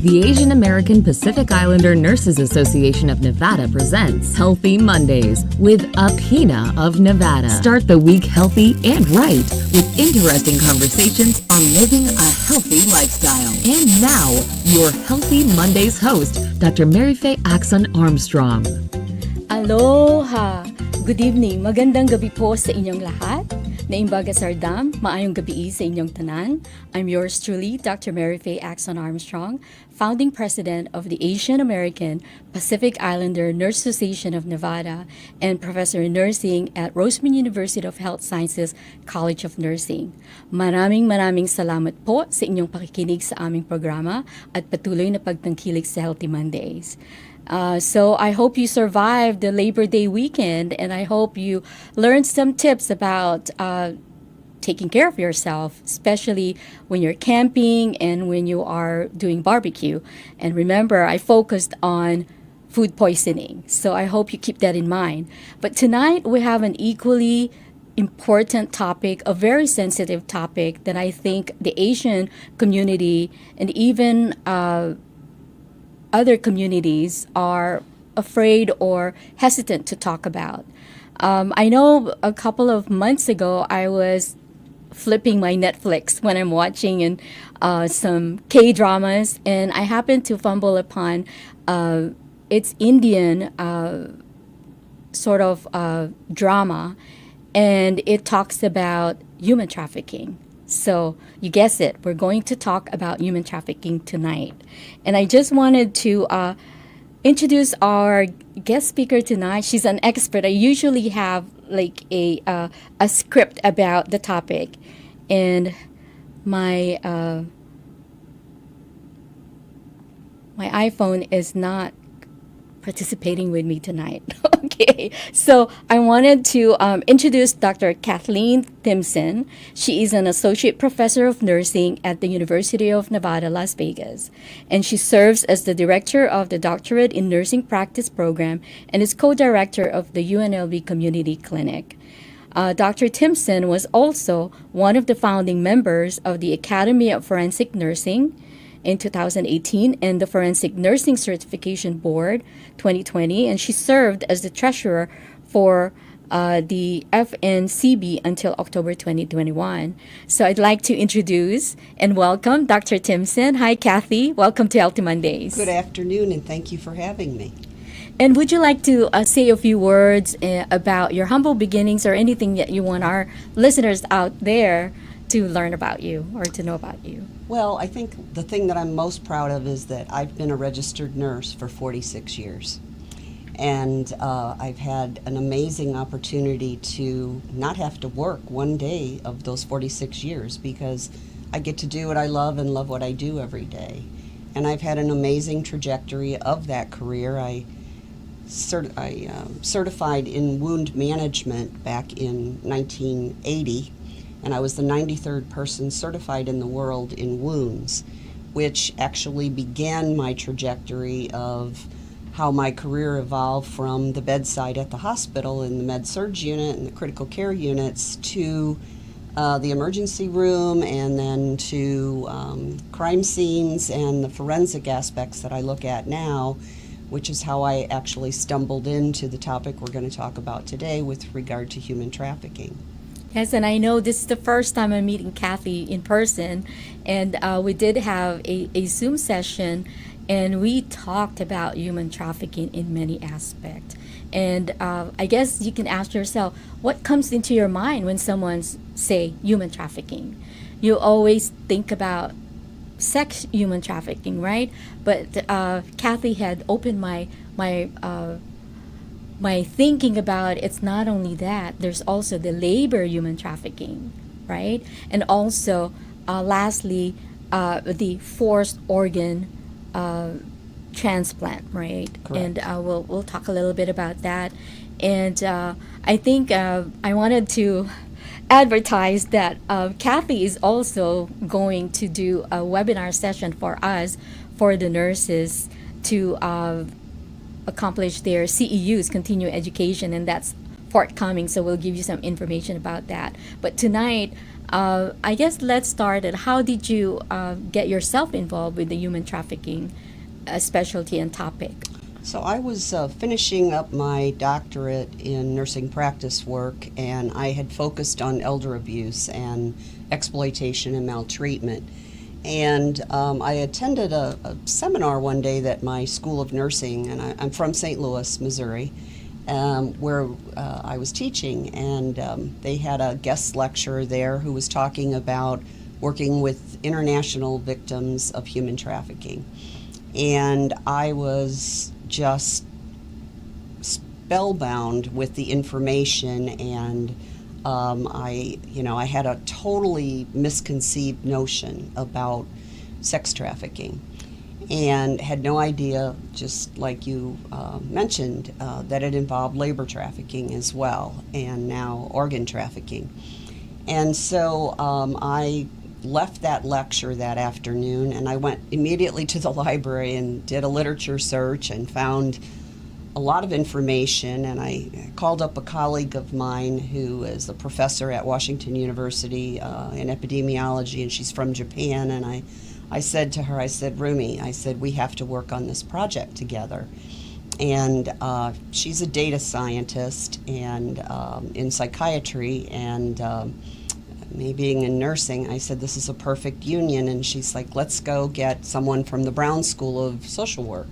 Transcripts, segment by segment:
The Asian American Pacific Islander Nurses Association of Nevada presents Healthy Mondays with AAPINA of Nevada. Start the week healthy and right with interesting conversations on living a healthy lifestyle. And now, your Healthy Mondays host, Dr. Marife Aczon-Armstrong. Aloha! Good evening. Magandang gabi po sa inyong lahat. Naimbaga Sardam, maayong gabi sa inyong tanan. I'm yours truly, Dr. Marife Aczon-Armstrong, founding president of the Asian American Pacific Islander Nurse Association of Nevada and professor in nursing at Roseman University of Health Sciences College of Nursing. Maraming salamat po sa inyong pakikinig sa aming programa at patuloy na pagtangkilik sa Healthy Mondays. So I hope you survived the Labor Day weekend, and I hope you learned some tips about taking care of yourself, especially when you're camping and when you are doing barbecue. And remember, I focused on food poisoning, so I hope you keep that in mind. But tonight we have an equally important topic, a very sensitive topic that I think the Asian community and even other communities are afraid or hesitant to talk about. I know a couple of months ago I was flipping my Netflix when I'm watching some K-dramas, and I happened to fumble upon it's Indian sort of drama, and it talks about human trafficking. So you guessed it, we're going to talk about human trafficking tonight. And I just wanted to introduce our guest speaker tonight. She's an expert. I usually have like a script about the topic, and my iPhone is not participating with me tonight. Okay, so I wanted to introduce Dr. Kathleen Timpson. She is an associate professor of nursing at the University of Nevada, Las Vegas, and she serves as the director of the Doctorate in Nursing Practice program and is co-director of the UNLV Community Clinic. Dr. Timpson was also one of the founding members of the Academy of Forensic Nursing in 2018 and the Forensic Nursing Certification Board 2020, and she served as the treasurer for the FNCB until October 2021. So I'd like to introduce and welcome Dr. Timpson. Hi, Kathy. Welcome to Healthy Mondays. Good afternoon, and thank you for having me. And would you like to say a few words about your humble beginnings or anything that you want our listeners out there to learn about you or to know about you? Well, I think the thing that I'm most proud of is that I've been a registered nurse for 46 years. And I've had an amazing opportunity to not have to work one day of those 46 years because I get to do what I love and love what I do every day. And I've had an amazing trajectory of that career. I certified in wound management back in 1980. And I was the 93rd person certified in the world in wounds, which actually began my trajectory of how my career evolved from the bedside at the hospital in the med-surg unit and the critical care units to the emergency room and then to crime scenes and the forensic aspects that I look at now, which is how I actually stumbled into the topic we're going to talk about today with regard to human trafficking. Yes, and I know this is the first time I'm meeting Kathy in person, and we did have a Zoom session, and we talked about human trafficking in many aspects. And I guess you can ask yourself, what comes into your mind when someone say human trafficking? You always think about sex human trafficking, right? But Kathy had opened my thinking about it's not only that, there's also the labor human trafficking, right? And also, lastly, the forced organ transplant, right? Correct. And we'll talk a little bit about that. And I think I wanted to advertise that Kathy is also going to do a webinar session for us, for the nurses, to accomplish their CEUs, continuing education, and that's forthcoming, so we'll give you some information about that. But tonight, I guess let's start at how did you get yourself involved with the human trafficking specialty and topic? So I was finishing up my doctorate in nursing practice work, and I had focused on elder abuse and exploitation and maltreatment. And I attended a seminar one day that my School of Nursing, and I'm from St. Louis, Missouri, where I was teaching, and they had a guest lecturer there who was talking about working with international victims of human trafficking. And I was just spellbound with the information, and I had a totally misconceived notion about sex trafficking, and had no idea, just like you mentioned, that it involved labor trafficking as well, and now organ trafficking. And so I left that lecture that afternoon, and I went immediately to the library and did a literature search and found a lot of information. And I called up a colleague of mine who is a professor at Washington University in epidemiology, and she's from Japan. And I said to her, I said, Rumi, I said, we have to work on this project together. And she's a data scientist and in psychiatry, and me being in nursing, I said, this is a perfect union. And she's like, let's go get someone from the Brown School of Social Work.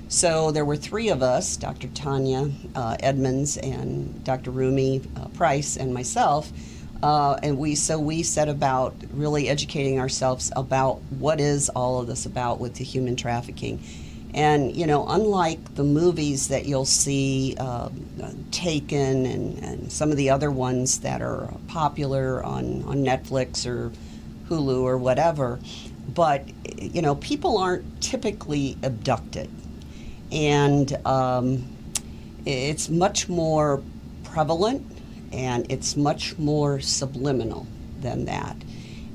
So there were three of us, Dr. Tanya Edmonds and Dr. Rumi Price and myself, and we set about really educating ourselves about what is all of this about with the human trafficking. And, unlike the movies that you'll see, Taken and some of the other ones that are popular on Netflix or Hulu or whatever, but, people aren't typically abducted. And it's much more prevalent, and it's much more subliminal than that.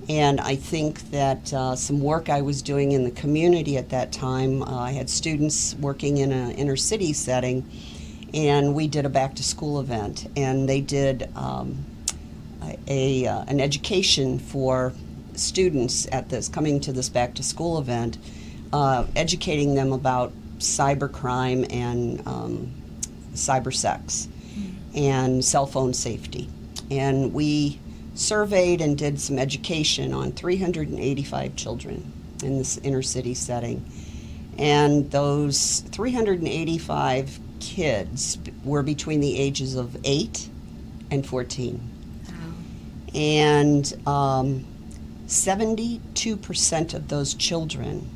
And I think that some work I was doing in the community at that time, I had students working in an inner city setting, and we did a back to school event, and they did an education for students coming to this back to school event, educating them about cybercrime and cyber sex and cell phone safety. And we surveyed and did some education on 385 children in this inner city setting. And those 385 kids were between the ages of 8 and 14. Wow. And 72% of those children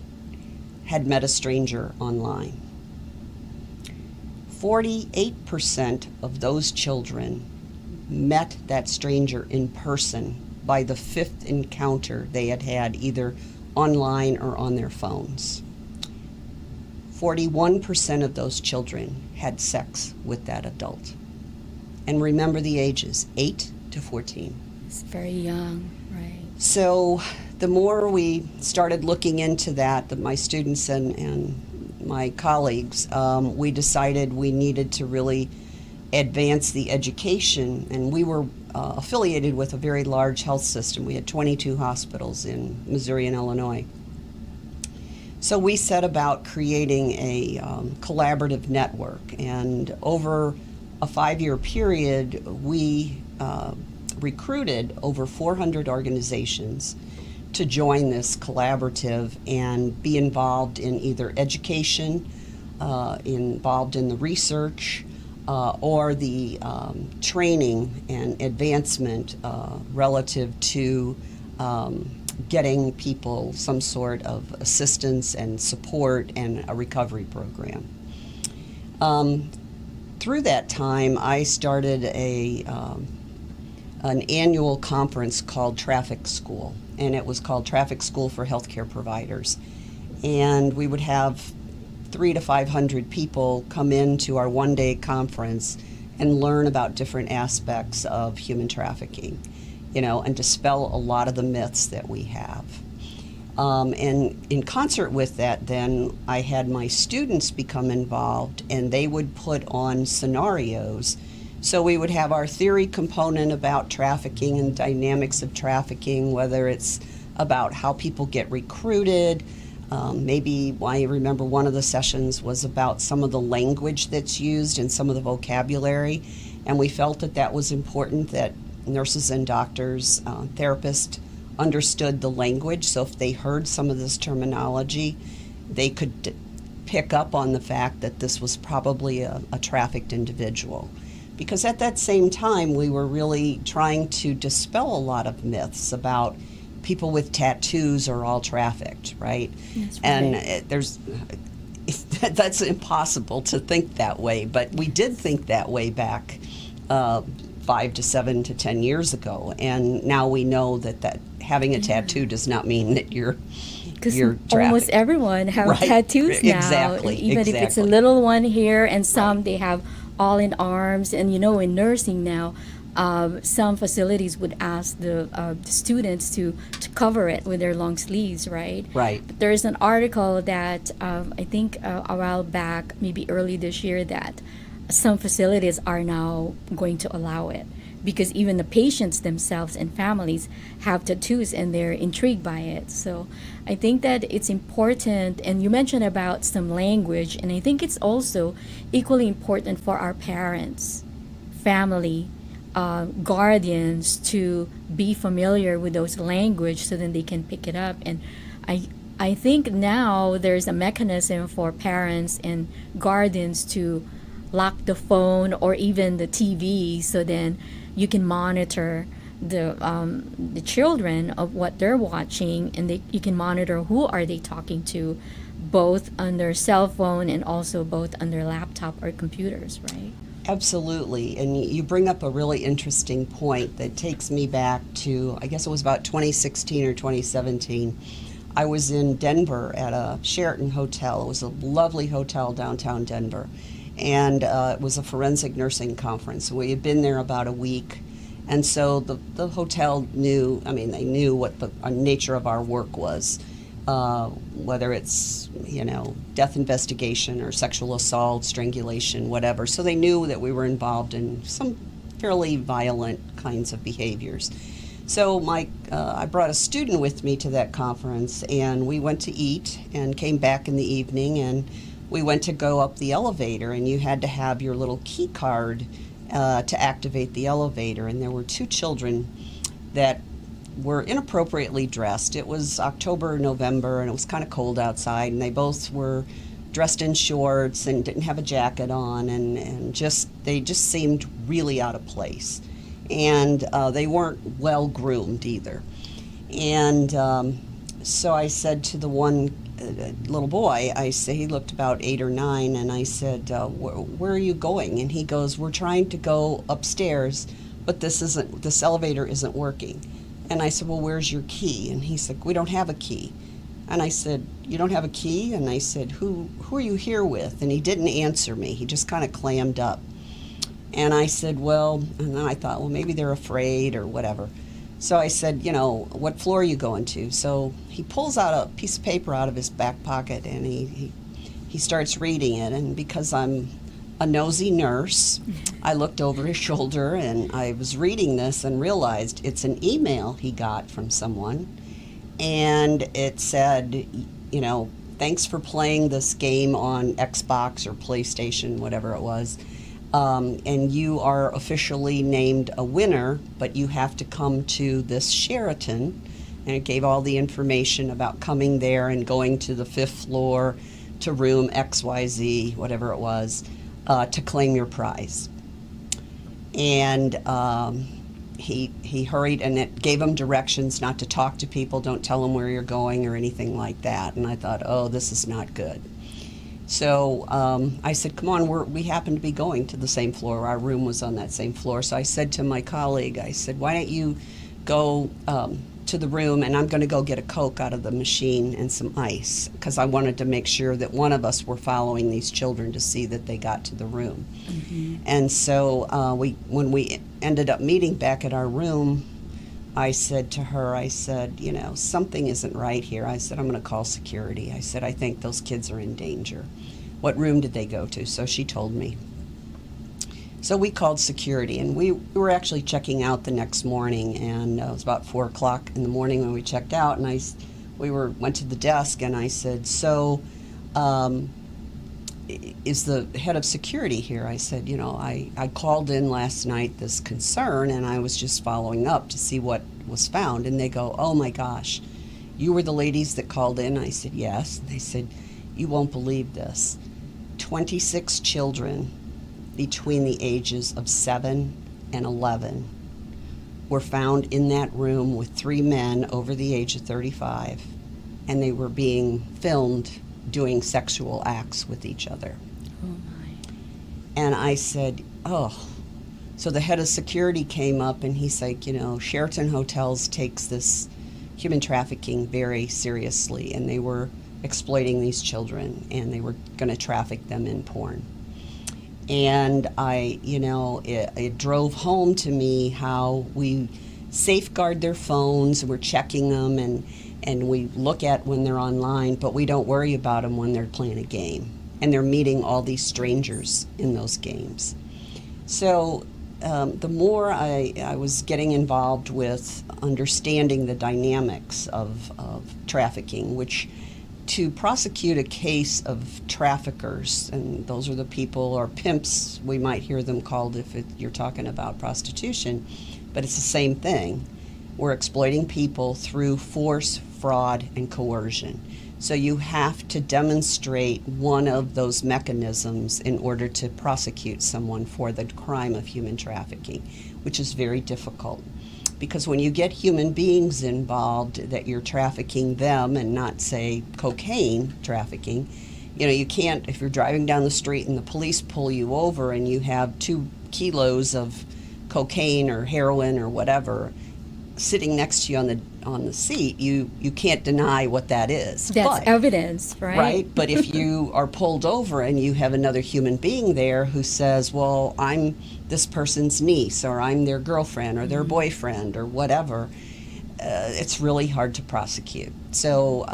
had met a stranger online. 48% of those children met that stranger in person by the 5th encounter they had either online or on their phones. 41% of those children had sex with that adult. And remember the ages, 8 to 14. It's very young, right? So the more we started looking into that, my students and my colleagues, we decided we needed to really advance the education, and we were affiliated with a very large health system. We had 22 hospitals in Missouri and Illinois. So we set about creating a collaborative network, and over a 5-year period, we recruited over 400 organizations to join this collaborative and be involved in either education, involved in the research, or the training and advancement relative to getting people some sort of assistance and support and a recovery program. Through that time, I started an annual conference called Traffic School, and it was called Traffic School for Healthcare Providers. And we would have 300 to 500 people come into our one-day conference and learn about different aspects of human trafficking, and dispel a lot of the myths that we have. And in concert with that, then, I had my students become involved, and they would put on scenarios So we would have our theory component about trafficking and dynamics of trafficking, whether it's about how people get recruited. Maybe I remember one of the sessions was about some of the language that's used and some of the vocabulary, and we felt that that was important, that nurses and doctors, therapists understood the language, so if they heard some of this terminology, they could pick up on the fact that this was probably a trafficked individual. Because at that same time, we were really trying to dispel a lot of myths about people with tattoos are all trafficked, right? That's right. And that's impossible to think that way, but we did think that way back 5 to 7 to 10 years ago, and now we know that having a tattoo does not mean that you're trafficked. Almost everyone have tattoos now. Exactly. And even if it's a little one here, and some they have all in arms. And in nursing now, some facilities would ask the students to cover it with their long sleeves, right? Right. But there's an article that I think a while back, maybe early this year, that some facilities are now going to allow it, because even the patients themselves and families have tattoos and they're intrigued by it. So I think that it's important, and you mentioned about some language, and I think it's also equally important for our parents, family, guardians to be familiar with those language so then they can pick it up. And I think now there's a mechanism for parents and guardians to lock the phone or even the TV, so then you can monitor the children of what they're watching, and you can monitor who are they talking to, both on their cell phone and also both on their laptop or computers, right? Absolutely, and you bring up a really interesting point that takes me back to, I guess it was about 2016 or 2017. I was in Denver at a Sheraton hotel. It was a lovely hotel downtown Denver, and it was a forensic nursing conference. We had been there about a week, and so the hotel knew, they knew what the nature of our work was, whether it's, death investigation or sexual assault, strangulation, whatever. So they knew that we were involved in some fairly violent kinds of behaviors. So I brought a student with me to that conference, and we went to eat and came back in the evening, and we went to go up the elevator, and you had to have your little key card to activate the elevator. And there were two children that were inappropriately dressed. It was October, November, and it was kind of cold outside, and they both were dressed in shorts and didn't have a jacket on, and they just seemed really out of place. And they weren't well groomed either. And so I said to the one little boy, he looked about 8 or 9, and I said, where are you going? And he goes, we're trying to go upstairs, but this elevator isn't working. And I said, well, where's your key? And he said, we don't have a key. And I said, you don't have a key? And I said, who are you here with? And he didn't answer me. He just kind of clammed up. And I said, well, and then I thought, well, maybe they're afraid or whatever. So I said, what floor are you going to? So he pulls out a piece of paper out of his back pocket, and he starts reading it. And because I'm a nosy nurse, I looked over his shoulder, and I was reading this and realized it's an email he got from someone. And it said, thanks for playing this game on Xbox or PlayStation, whatever it was. And you are officially named a winner, but you have to come to this Sheraton. And it gave all the information about coming there and going to the 5th floor to room XYZ, whatever it was, to claim your prize. And he hurried, and it gave him directions not to talk to people, don't tell them where you're going or anything like that. And I thought, oh, this is not good. So I said, come on, we happen to be going to the same floor. Our room was on that same floor. So I said to my colleague, I said, why don't you go to the room, and I'm going to go get a Coke out of the machine and some ice, because I wanted to make sure that one of us were following these children to see that they got to the room. Mm-hmm. And so when we ended up meeting back at our room, I said to her, something isn't right here. I said, I'm going to call security. I said, I think those kids are in danger. What room did they go to? So she told me. So we called security, and we were actually checking out the next morning, and it was about 4 o'clock in the morning when we checked out, and went to the desk, and I said, so is the head of security here? I said, I called in last night this concern, and I was just following up to see what was found. And they go, oh my gosh, you were the ladies that called in? I said, yes. And they said, you won't believe this. 26 children between the ages of 7 and 11 were found in that room with 3 men over the age of 35, and they were being filmed doing sexual acts with each other. Oh my. And I said, oh. So the head of security came up, and he's like, Sheraton Hotels takes this human trafficking very seriously, and they were exploiting these children, and they were going to traffic them in porn. And it drove home to me how we safeguard their phones, and we're checking them, and we look at when they're online, but we don't worry about them when they're playing a game. And they're meeting all these strangers in those games. So the more I was getting involved with understanding the dynamics of trafficking, which to prosecute a case of traffickers, and those are the people, or pimps, we might hear them called if you're talking about prostitution, but it's the same thing. We're exploiting people through force, fraud, and coercion. So you have to demonstrate one of those mechanisms in order to prosecute someone for the crime of human trafficking, which is very difficult. Because when you get human beings involved, that you're trafficking them and not, say, cocaine trafficking, you can't, if you're driving down the street and the police pull you over and you have 2 kilos of cocaine or heroin or whatever sitting next to you on the seat, you can't deny what that is. That's evidence, right? Right, but if you are pulled over and you have another human being there who says, well, I'm this person's niece, or I'm their girlfriend or their boyfriend or whatever, it's really hard to prosecute. So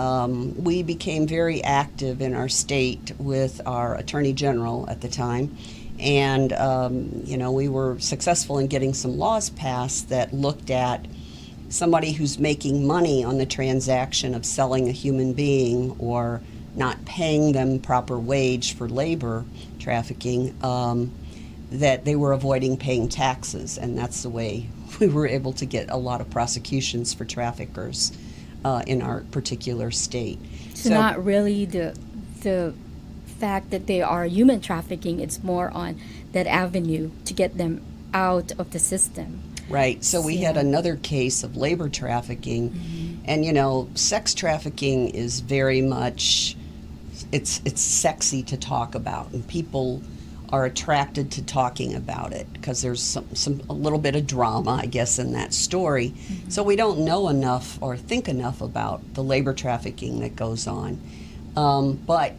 we became very active in our state with our Attorney General at the time, and we were successful in getting some laws passed that looked at somebody who's making money on the transaction of selling a human being or not paying them proper wage for labor trafficking, that they were avoiding paying taxes, and that's the way we were able to get a lot of prosecutions for traffickers in our particular state. So not really the fact that they are human trafficking, it's more on that avenue to get them out of the system. Right. So we had another case of labor trafficking, and sex trafficking is very much, it's sexy to talk about, and people are attracted to talking about it because there's a little bit of drama, I guess, in that story. So we don't know enough or think enough about the labor trafficking that goes on. But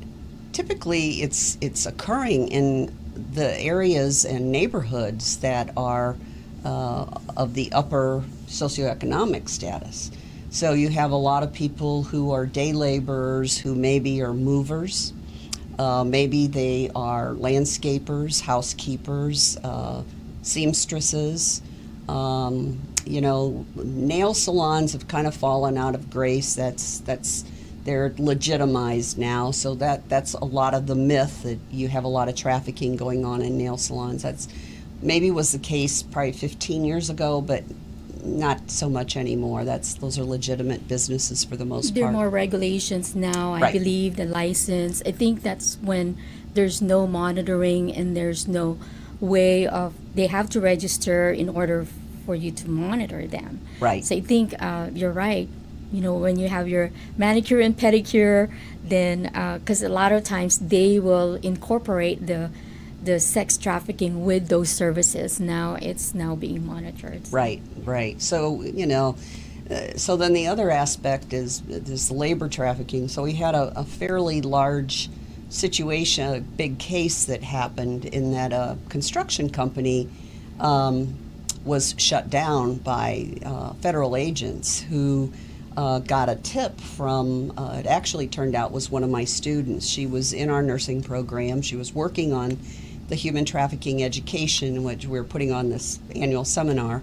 typically it's occurring in the areas and neighborhoods that are of the upper socioeconomic status. So you have a lot of people who are day laborers who maybe are movers. Maybe they are landscapers, housekeepers, seamstresses. Nail salons have kind of fallen out of grace. They're legitimized now, so that's a lot of the myth that you have a lot of trafficking going on in nail salons. That's maybe was the case probably 15 years ago, but not so much anymore. Those are legitimate businesses for the most part. There are more regulations now, I believe, the license. I think that's when there's no monitoring and there's no way of, they have to register in order for you to monitor them. Right. So I think you're right. When you have your manicure and pedicure, then, because a lot of times they will incorporate the sex trafficking with those services. Now it's now being monitored. Right. So, so then the other aspect is this labor trafficking. So we had a fairly large situation, a big case that happened in that a construction company was shut down by federal agents who got a tip from, it actually turned out was one of my students. She was in our nursing program. She was working on the human trafficking education, which we're putting on this annual seminar.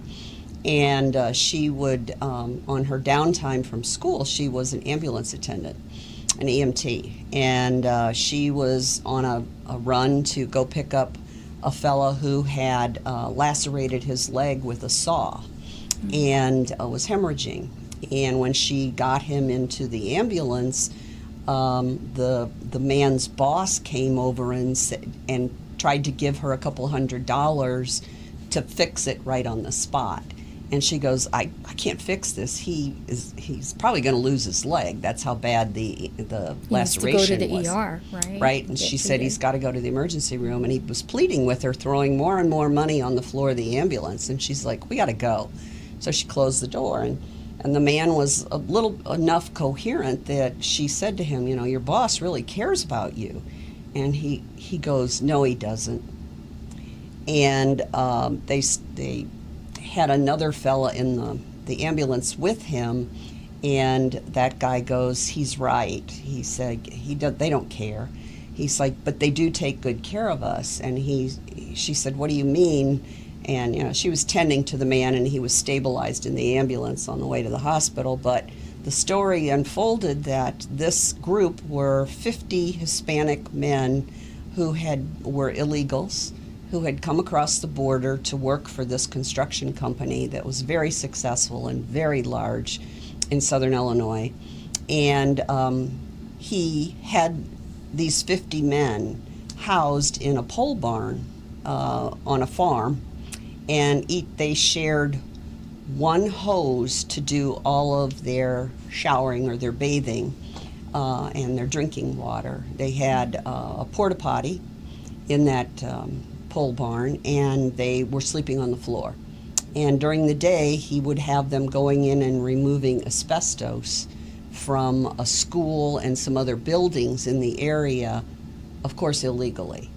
And she would, on her downtime from school, she was an ambulance attendant, an EMT. And she was on a run to go pick up a fella who had lacerated his leg with a saw and was hemorrhaging. And when she got him into the ambulance, the man's boss came over and tried to give her a couple $100 to fix it right on the spot. And she goes, I can't fix this. He's probably going to lose his leg. That's how bad the laceration was. He needs to go to the ER, right? Right, and she said he's got to go to the emergency room. And he was pleading with her, throwing more and more money on the floor of the ambulance. And she's like, we got to go. So she closed the door. And the man was a little enough coherent that she said to him, you know, your boss really cares about you. And he goes, no, he doesn't. And they had another fella in the ambulance with him, and that guy goes, he's right. He said, they don't care. He's like, but they do take good care of us. And she said, what do you mean? And you know, she was tending to the man, and he was stabilized in the ambulance on the way to the hospital. But the story unfolded that this group were 50 Hispanic men who were illegals, who had come across the border to work for this construction company that was very successful and very large in southern Illinois. And he had these 50 men housed in a pole barn on a farm, and they shared one hose to do all of their showering or their bathing and their drinking water. They had a porta potty in that pole barn, and they were sleeping on the floor. And during the day, he would have them going in and removing asbestos from a school and some other buildings in the area, of course, illegally.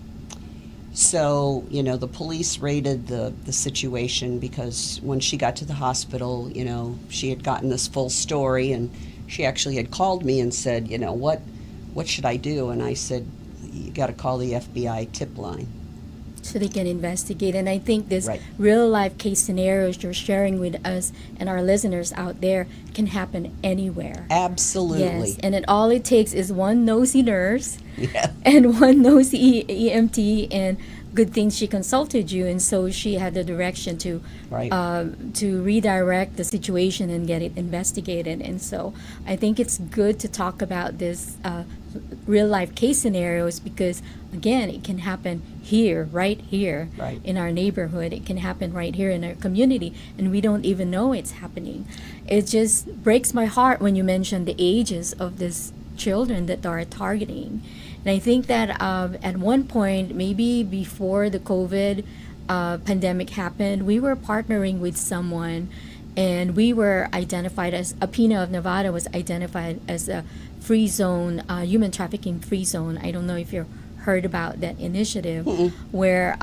So, you know, the police raided the situation because when she got to the hospital, you know, she had gotten this full story, and she actually had called me and said, you know, what should I do? And I said, you got to call the FBI tip line. So they can investigate. And I think this Right. real life case scenarios you're sharing with us and our listeners out there can happen anywhere. Absolutely. Yes, and all it takes is one nosy nurse Yeah. and one nosy EMT, and good thing she consulted you, and so she had the direction to Right. to redirect the situation and get it investigated. And so I think it's good to talk about this real life case scenarios because, again, it can happen here, right here, Right. in our neighborhood. It can happen right here in our community, and we don't even know it's happening. It just breaks my heart when you mention the ages of these children that are targeting. And I think that at one point, maybe before the COVID pandemic happened, we were partnering with someone, and we were identified as AAPINA of Nevada was identified as a free zone, human trafficking free zone. I don't know if you've heard about that initiative, where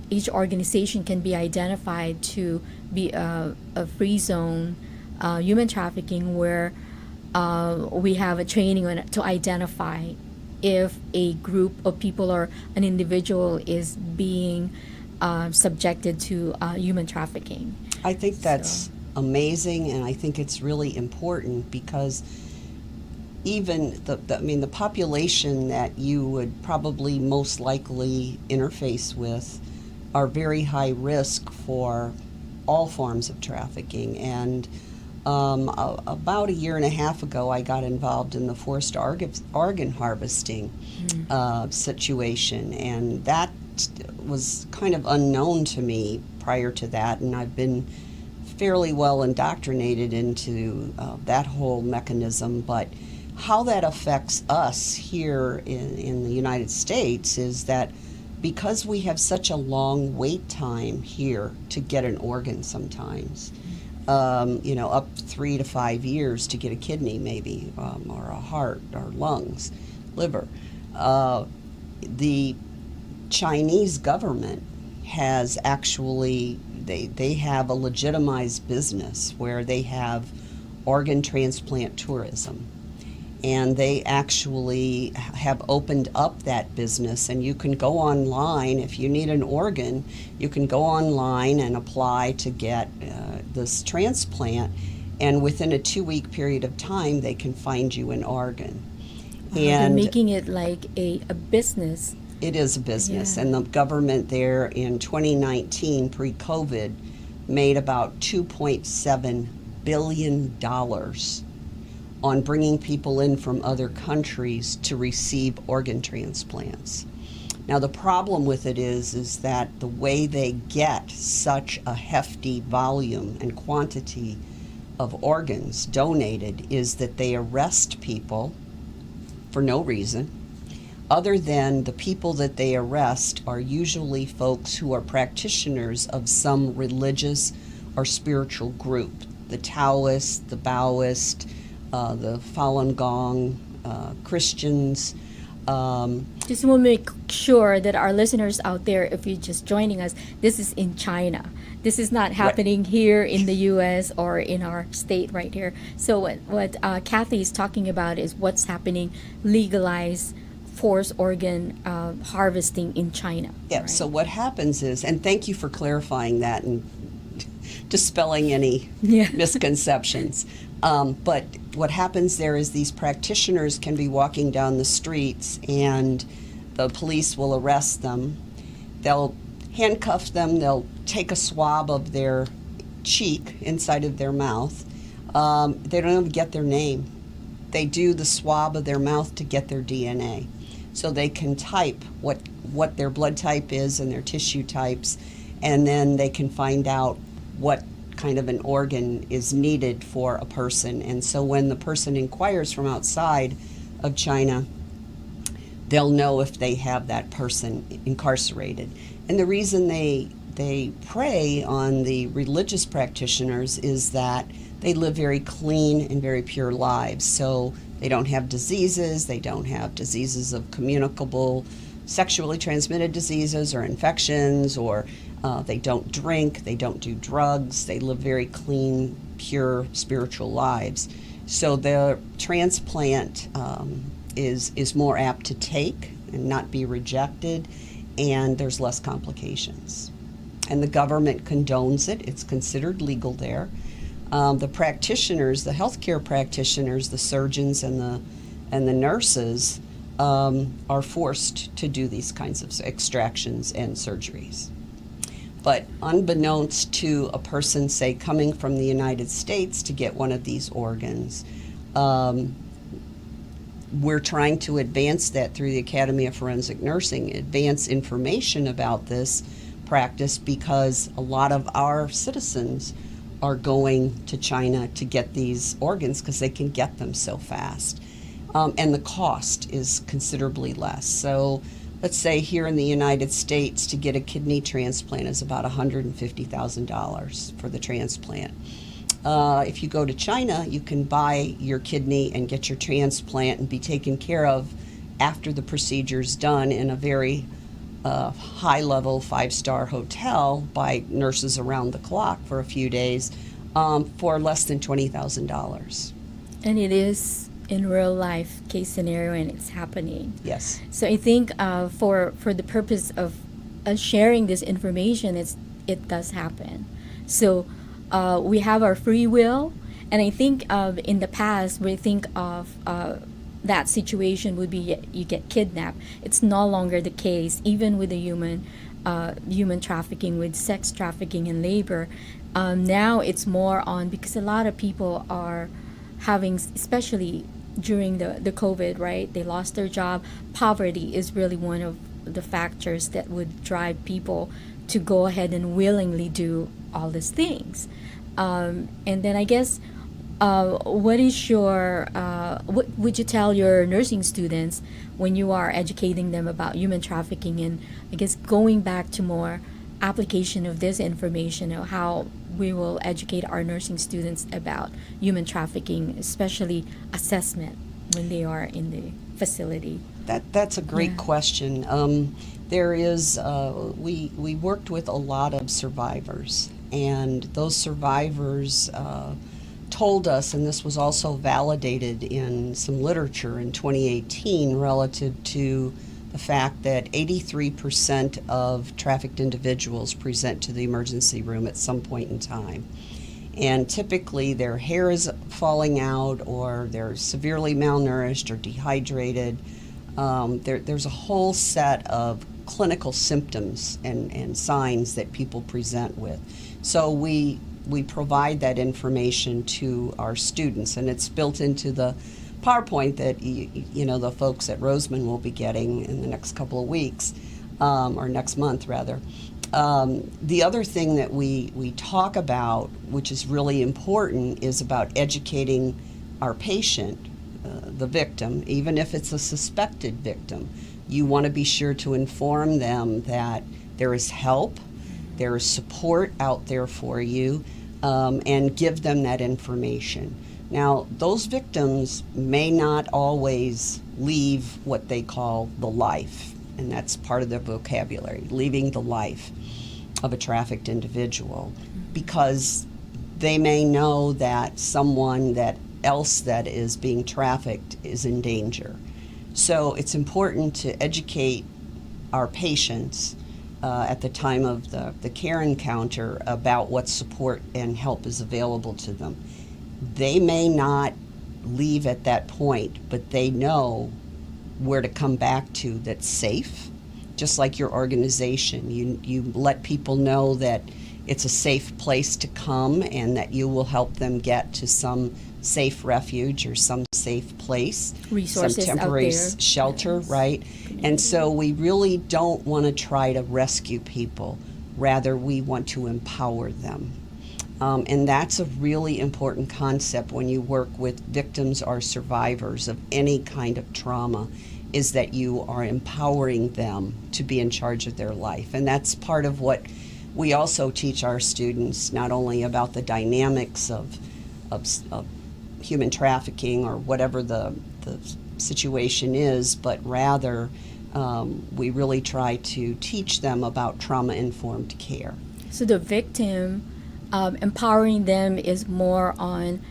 each organization can be identified to be a free zone, human trafficking, where we have a training to identify if a group of people or an individual is being subjected to human trafficking. I think that's amazing, and I think it's really important because even the population that you would probably most likely interface with are very high risk for all forms of trafficking. And about a year and a half ago, I got involved in the forced organ harvesting situation, and that was kind of unknown to me prior to that, and I've been fairly well indoctrinated into that whole mechanism. But how that affects us here in the United States is that because we have such a long wait time here to get an organ sometimes, up 3 to 5 years to get a kidney maybe, or a heart or lungs, liver. The Chinese government has actually, they have a legitimized business where they have organ transplant tourism. and they actually have opened up that business, and you can go online. If you need an organ, you can go online and apply to get this transplant, and within a 2-week period of time they can find you an organ. They're making it like a business. It is a business, Yeah. and the government there in 2019, pre-COVID, made about $2.7 billion on bringing people in from other countries to receive organ transplants. Now the problem with it is that the way they get such a hefty volume and quantity of organs donated is that they arrest people for no reason, other than the people that they arrest are usually folks who are practitioners of some religious or spiritual group. The Taoists, the Taoists, the Falun Gong, Christians. Just want to make sure that our listeners out there, if you're just joining us, this is in China. This is not happening here in the U.S. or in our state right here. So what Kathy is talking about is what's happening, legalized forced organ harvesting in China. Yeah, right? so what happens is, and thank you for clarifying that and dispelling any misconceptions. But what happens there is these practitioners can be walking down the streets and the police will arrest them. They'll handcuff them, they'll take a swab of their cheek inside of their mouth. They don't even get their name. They do the swab of their mouth to get their DNA. So they can type what their blood type is and their tissue types, and then they can find out what kind of an organ is needed for a person. And so when the person inquires from outside of China, they'll know if they have that person incarcerated. And the reason they prey on the religious practitioners is that they live very clean and very pure lives. So they don't have diseases, they don't have diseases of communicable, sexually transmitted diseases or infections, or they don't drink, they don't do drugs, they live very clean, pure spiritual lives. So the transplant is more apt to take and not be rejected, and there's less complications. And the government condones it, it's considered legal there. The practitioners, the healthcare practitioners, the surgeons and the nurses are forced to do these kinds of extractions and surgeries. But unbeknownst to a person, say, coming from the United States to get one of these organs, we're trying to advance that through the Academy of Forensic Nursing, advance information about this practice, because a lot of our citizens are going to China to get these organs because they can get them so fast. And the cost is considerably less. So let's say here in the United States, to get a kidney transplant is about $150,000 for the transplant. If you go to China, you can buy your kidney and get your transplant and be taken care of after the procedure's done in a very high-level 5-star hotel by nurses around the clock for a few days for less than $20,000. And it is in real life case scenario, and it's happening. Yes. So I think for the purpose of sharing this information, it does happen. So we have our free will, and I think in the past we think of that situation would be you get kidnapped. It's no longer the case, even with the human trafficking, with sex trafficking and labor. Now it's more on, because a lot of people are having, especially during the COVID, right? They lost their job. Poverty is really one of the factors that would drive people to go ahead and willingly do all these things. And then I guess, what is your, what would you tell your nursing students when you are educating them about human trafficking, and I guess going back to more application of this information, of how we will educate our nursing students about human trafficking, especially assessment when they are in the facility? That's a great question. There is, we worked with a lot of survivors, and those survivors told us, and this was also validated in some literature in 2018 relative to the fact that 83% of trafficked individuals present to the emergency room at some point in time. And typically their hair is falling out, or they're severely malnourished or dehydrated. There's a whole set of clinical symptoms and signs that people present with. So we provide that information to our students, and it's built into the PowerPoint that the folks at Roseman will be getting in the next couple of weeks, or next month rather. The other thing that we talk about, which is really important, is about educating our patient, the victim, even if it's a suspected victim. You want to be sure to inform them that there is help, there is support out there for you, and give them that information. Now, those victims may not always leave what they call the life, and that's part of their vocabulary, leaving the life of a trafficked individual, because they may know that someone else that is being trafficked is in danger. So it's important to educate our patients at the time of the care encounter about what support and help is available to them. They may not leave at that point, but they know where to come back to that's safe. Just like your organization, you let people know that it's a safe place to come and that you will help them get to some safe refuge or some safe place, Resources some temporary out there. shelter, Yes. right? And so we really don't want to try to rescue people. Rather, we want to empower them. And that's a really important concept when you work with victims or survivors of any kind of trauma, is that you are empowering them to be in charge of their life. And that's part of what we also teach our students, not only about the dynamics of human trafficking or whatever the situation is, but rather we really try to teach them about trauma-informed care. So the victim, empowering them is more on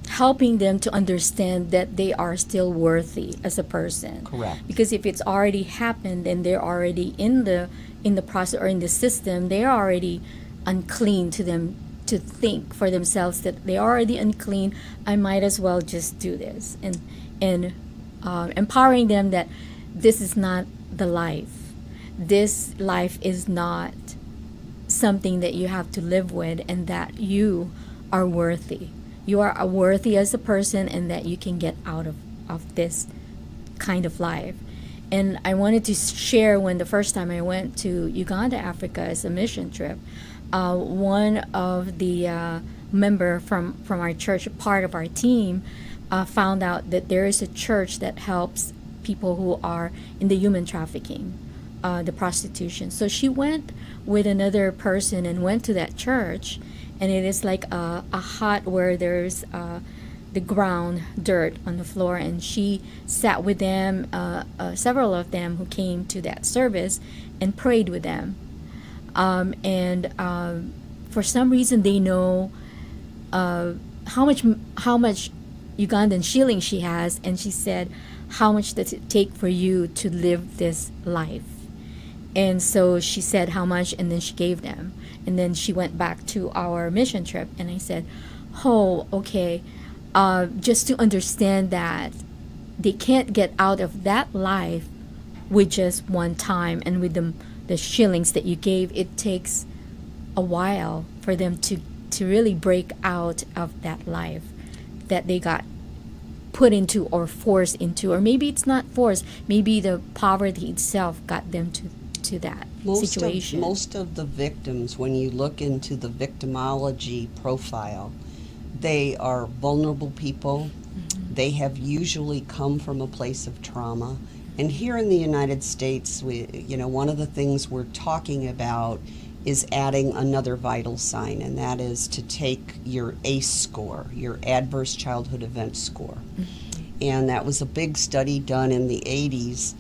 helping them to understand that they are still worthy as a person. Correct. Because if it's already happened and they're already in the process or in the system, they're already unclean to them to think for themselves that they're already unclean. I might as well just do this, and empowering them that this is not the life. This life is not something that you have to live with, and that you are worthy. You are worthy as a person, and that you can get out of this kind of life. And I wanted to share, when the first time I went to Uganda, Africa as a mission trip, one of the member from our church, part of our team, found out that there is a church that helps people who are in the human trafficking, the prostitution. So she went with another person and went to that church, and it is like a hut where there's the ground, dirt on the floor, and she sat with them, several of them who came to that service, and prayed with them. And for some reason they know how much Ugandan shilling she has, and she said, how much does it take for you to live this life? And so she said how much, and then she gave them. And then she went back to our mission trip, and I said, oh, okay, just to understand that they can't get out of that life with just one time, and with the shillings that you gave, it takes a while for them to really break out of that life that they got put into or forced into. Or maybe it's not forced, maybe the poverty itself got them to that situation. Most of the victims, when you look into the victimology profile, they are vulnerable people. Mm-hmm. They have usually come from a place of trauma. And here in the United States, one of the things we're talking about is adding another vital sign, and that is to take your ACE score, your Adverse Childhood Event Score. Mm-hmm. And that was a big study done in the 80s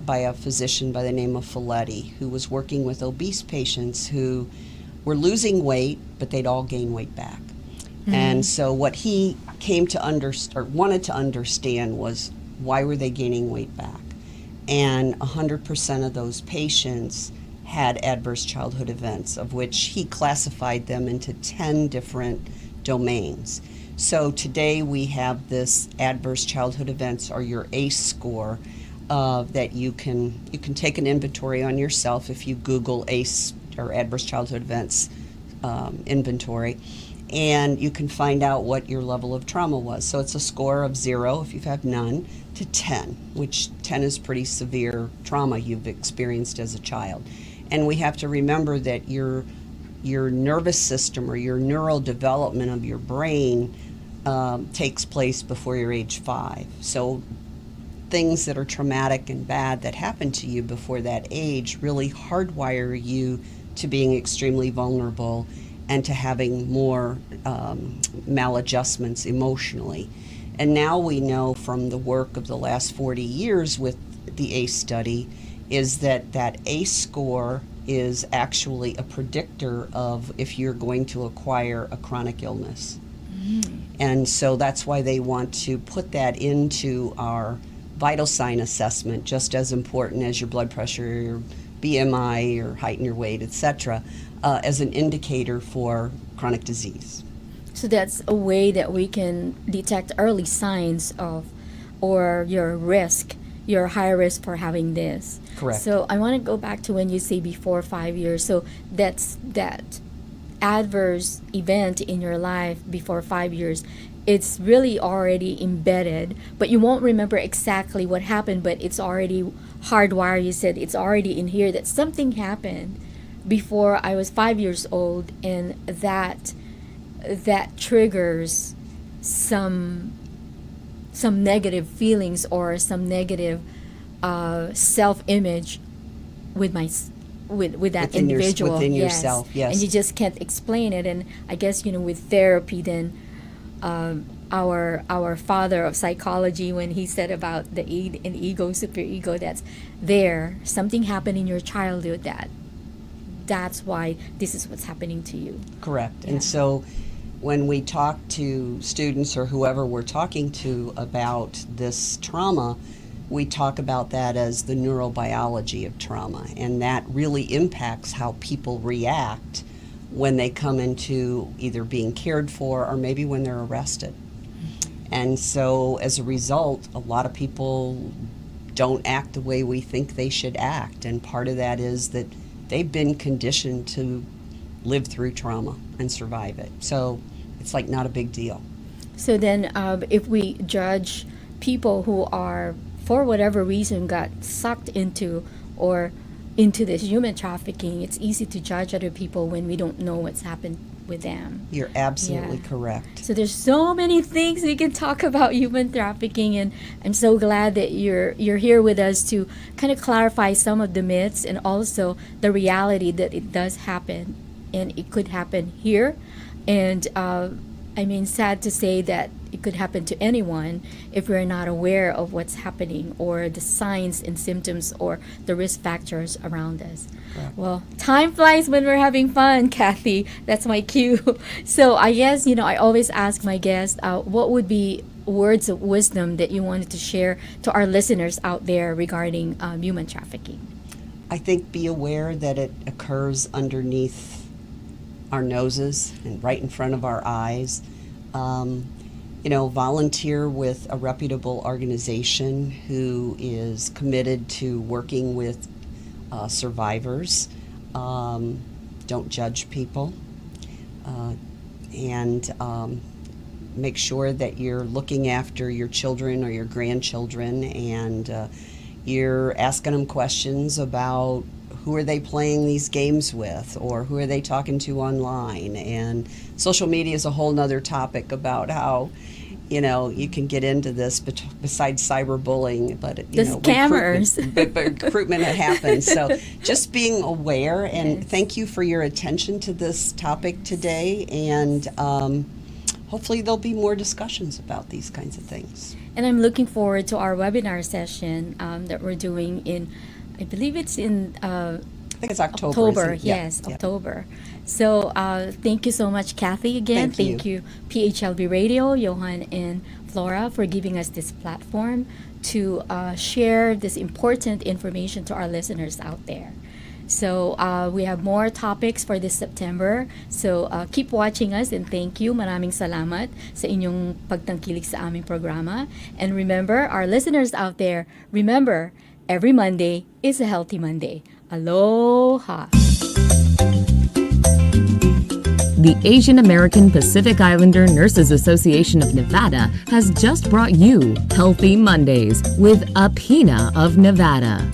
by a physician by the name of Folletti, who was working with obese patients who were losing weight, but they'd all gain weight back. And so what he came to wanted to understand was, why were they gaining weight back? And 100% of those patients had adverse childhood events, of which he classified them into 10 different domains. So today we have this adverse childhood events, or your ACE score, that you can take an inventory on yourself if you Google ACE, or adverse childhood events inventory, and you can find out what your level of trauma was. So it's a score of 0 if you've had none to 10, which 10 is pretty severe trauma you've experienced as a child. And we have to remember that your nervous system, or your neural development of your brain, takes place before you're age 5. So things that are traumatic and bad that happen to you before that age really hardwire you to being extremely vulnerable and to having more maladjustments emotionally. And now we know from the work of the last 40 years with the ACE study is that ACE score is actually a predictor of if you're going to acquire a chronic illness. And so that's why they want to put that into our vital sign assessment, just as important as your blood pressure, your BMI, your height and your weight, etc., as an indicator for chronic disease. So that's a way that we can detect early signs of, or your risk, your high risk for having this. Correct. So I want to go back to when you say before 5 years. So that's that adverse event in your life before 5 years. It's really already embedded, but you won't remember exactly what happened, but it's already hardwired. You said it's already in here that something happened before I was 5 years old, and that triggers some negative feelings or some negative self-image with that Within individual. within Yes. yourself, yes. And you just can't explain it. And I guess with therapy, then our father of psychology, when he said about an ego, superego, that's there. Something happened in your childhood that's why this is what's happening to you. Correct. Yeah. And so when we talk to students or whoever we're talking to about this trauma, we talk about that as the neurobiology of trauma, and that really impacts how people react when they come into either being cared for or maybe when they're arrested. And so as a result, a lot of people don't act the way we think they should act, and part of that is that they've been conditioned to live through trauma and survive it. So it's like not a big deal. So then if we judge people who are, for whatever reason, got sucked into this human trafficking, it's easy to judge other people when we don't know what's happened with them. You're absolutely Yeah. correct. So there's so many things we can talk about human trafficking, and I'm so glad that you're here with us to kind of clarify some of the myths and also the reality that it does happen, and it could happen here. And sad to say that it could happen to anyone if we're not aware of what's happening or the signs and symptoms or the risk factors around us. Correct. Well, time flies when we're having fun, Kathy. That's my cue. So I guess, I always ask my guests, what would be words of wisdom that you wanted to share to our listeners out there regarding human trafficking? I think be aware that it occurs underneath our noses and right in front of our eyes. Volunteer with a reputable organization who is committed to working with survivors. Don't judge people. And make sure that you're looking after your children or your grandchildren, and you're asking them questions about who are they playing these games with, or who are they talking to online. And social media is a whole nother topic about how you can get into this besides cyberbullying, but The scammers. recruitment happens. So just being aware, and Yes. thank you for your attention to this topic today, and hopefully there'll be more discussions about these kinds of things. And I'm looking forward to our webinar session that we're doing in, I believe it's in I think it's October. October, isn't it? Yeah, yes, yeah. October. So thank you so much, Kathy, again. Thank you, PHLB Radio, Johan and Flora, for giving us this platform to share this important information to our listeners out there. So we have more topics for this September. So keep watching us and thank you. Maraming salamat sa inyong pagtangkilik sa aming programa. And remember, our listeners out there, remember, every Monday is a healthy Monday. Aloha! The Asian American Pacific Islander Nurses Association of Nevada has just brought you Healthy Mondays with AAPINA of Nevada.